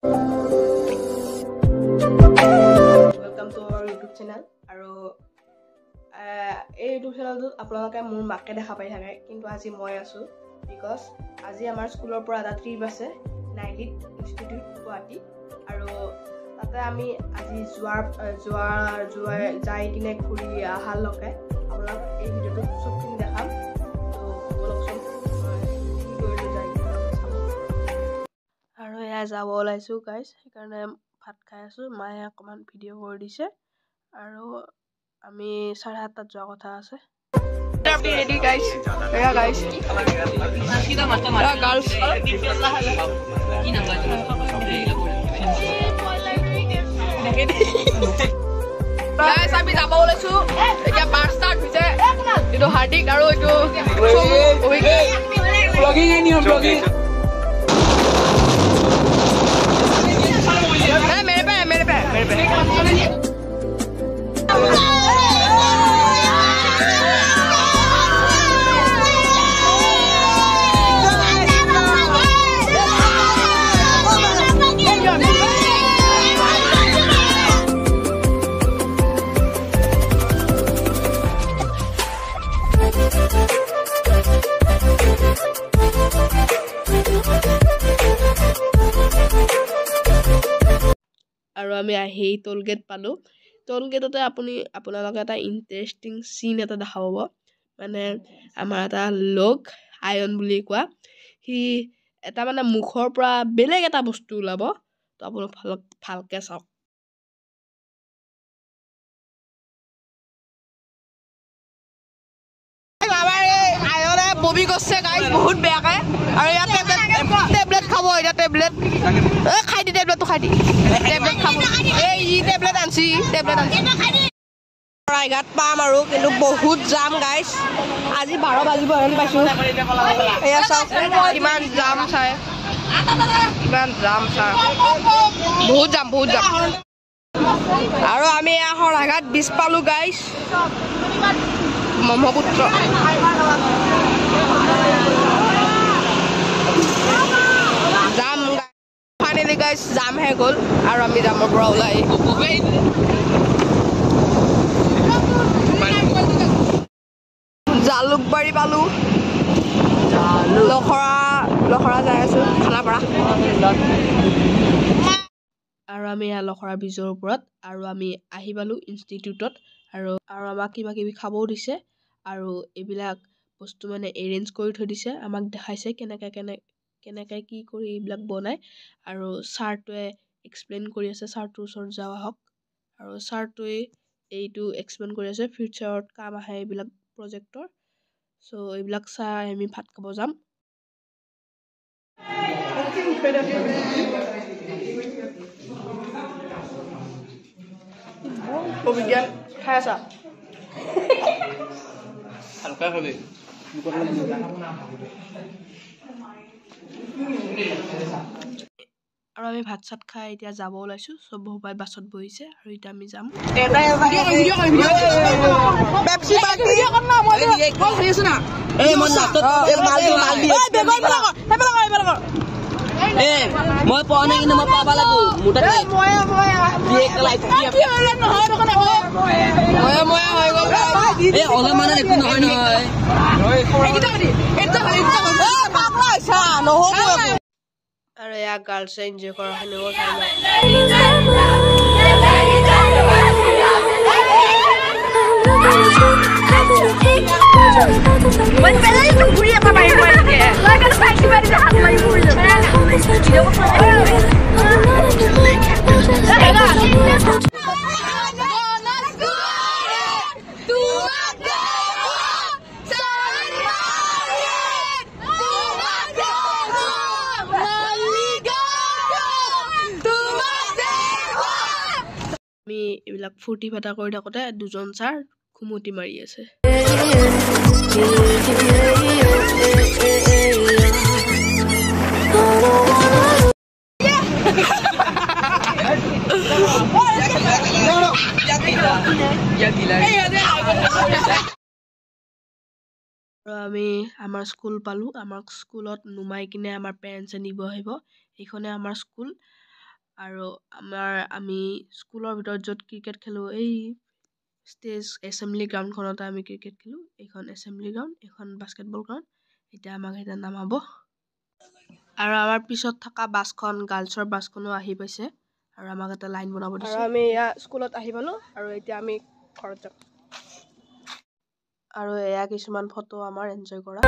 Welcome to our YouTube channel. আৰু এই YouTube চেনেলটোত আপোনালোকে মোৰ মাকে দেখা পাই থাকে, কিন্তু আজি মই আছোঁ বিকজ আজি আমাৰ স্কুলৰ পৰা এটা ট্ৰিপ আছে নাইলিট ইনষ্টিটিউট গুৱাহাটী। আৰু তাতে আমি আজি যাই কিনে ঘূৰি অহালৈকে আপোনাক এই ভিডিঅ'টোত চবখিনি দেখাম। আৰু এয়া যাব ওলাইছোঁ গাইজ, সেইকাৰণে ভাত খাই আছোঁ। মায়ে অকণমান ভিডিঅ' কৰি দিছে আৰু আমি 7:30 যোৱা কথা আছে। ৰেডি গাইজ, এয়া গাইজ গাৰ্লছ গাইজ আমি যাব ওলাইছোঁ। এতিয়া বাছ ষ্টাৰ্ট হৈছে। এইটো হাৰ্দিক আৰু এইটো আৰু আমি আহি টোল গেট পালোঁ। টোল গেটতে আপোনালোকে এটা ইণ্টাৰেষ্টিং চিন এটা দেখা পাব। মানে আমাৰ এটা লগ আয়ন বুলি কোৱা, সি এটা মানে মুখৰ পৰা বেলেগ এটা বস্তু ওলাব। তো আপোনালোক ভালকৈ চাওক। বমি কৰিছে গাইজ বহুত বেয়াকে। আৰু ইয়াত টেবলেট খাব, এতিয়া টেবলেট খাই দি, টেবলেটটো খাই দি, টেবলেট খাব। এই টেবলেট আনছি, টেবলেট আনছি। ৰায়ঘাট পাম আৰু, কিন্তু বহুত জাম গাইজ। আজি 12 বাজিব হেন পাইছোঁ। এয়া চাওক কিমান জাম চাই, কিমান জাম চাই, বহুত জাম, বহুত জাম। আৰু আমি এয়া ৰায়ঘাট ব্ৰিজ পালোঁ গাইজ, ব্ৰহ্মপুত্ৰ। জাম ফাইনেলি গাইজ, জাম শেষ হ'ল আৰু আমি জামৰ পৰা ওলাই জালুকবাৰী পালোঁ। লখৰা যাই আছোঁ, খানাপাৰা। আৰু আমি লখৰা ব্ৰিজৰ ওপৰত, আৰু আমি আহি পালোঁ ইনষ্টিটিউটত। আৰু আমাক কিবা কিবি খাবও দিছে, আৰু এইবিলাক বস্তু মানে এৰেঞ্জ কৰি থৈ দিছে। আমাক দেখাইছে কেনেকৈ কি কৰি এইবিলাক বনায়। আৰু ছাৰটোৱে এক্সপ্লেইন কৰি আছে। ছাৰটোৰ ওচৰত যাওঁ আহক। আৰু ছাৰটোৱে এইটো এক্সপ্লেইন কৰি আছে, ফিউচাৰত কাম আহে এইবিলাক প্ৰজেক্টৰ। চ' এইবিলাক চাই আমি ভাত খাব যাম। অভিজ্ঞান খাই আছা? আৰু আমি ভাত চাত খাই এতিয়া যাব ওলাইছোঁ। চব সবাই বাছত বহিছে আৰু এতিয়া আমি যাম। মই পোৱা নাই, কিন্তু মই পাব লাগিব। মোৰ তাতে অলপমানত একো নহয় নহয়। আৰু এয়া গাৰ্লছে এনজয় কৰা শুনিব আমি এইবিলাক ফূৰ্তি ফাৰ্তা কৰি থাকোঁতে দুজন ছাৰ ঘুমটি মাৰি আছে। আৰু আমি আমাৰ স্কুল পালোঁ। আমাৰ স্কুলত নুমাই কিনে আমাৰ পেৰেণ্টছে নিব আহিব। এইখনে আমাৰ স্কুল। আৰু আমি স্কুলৰ ভিতৰত য'ত ক্ৰিকেট খেলোঁ এই ষ্টেজ এছেম্বলি গ্ৰাউণ্ডখনতে আমি ক্ৰিকেট খেলোঁ এইখন এছেম্বলি গ্ৰাউণ্ড এইখন বাস্কেটবল গ্ৰাউণ্ড এতিয়া আমাক এতিয়া নামাব আৰু আমাৰ পিছত থকা বাছখন গাৰ্লছৰ বাছখনো আহি পাইছে আৰু আমাক এটা লাইন বনাব দিছে আৰু আমি এয়া স্কুলত আহি পালোঁ আৰু এতিয়া আমি ঘৰত যাম আৰু এয়া কিছুমান ফটো আমাৰ এনজয় কৰা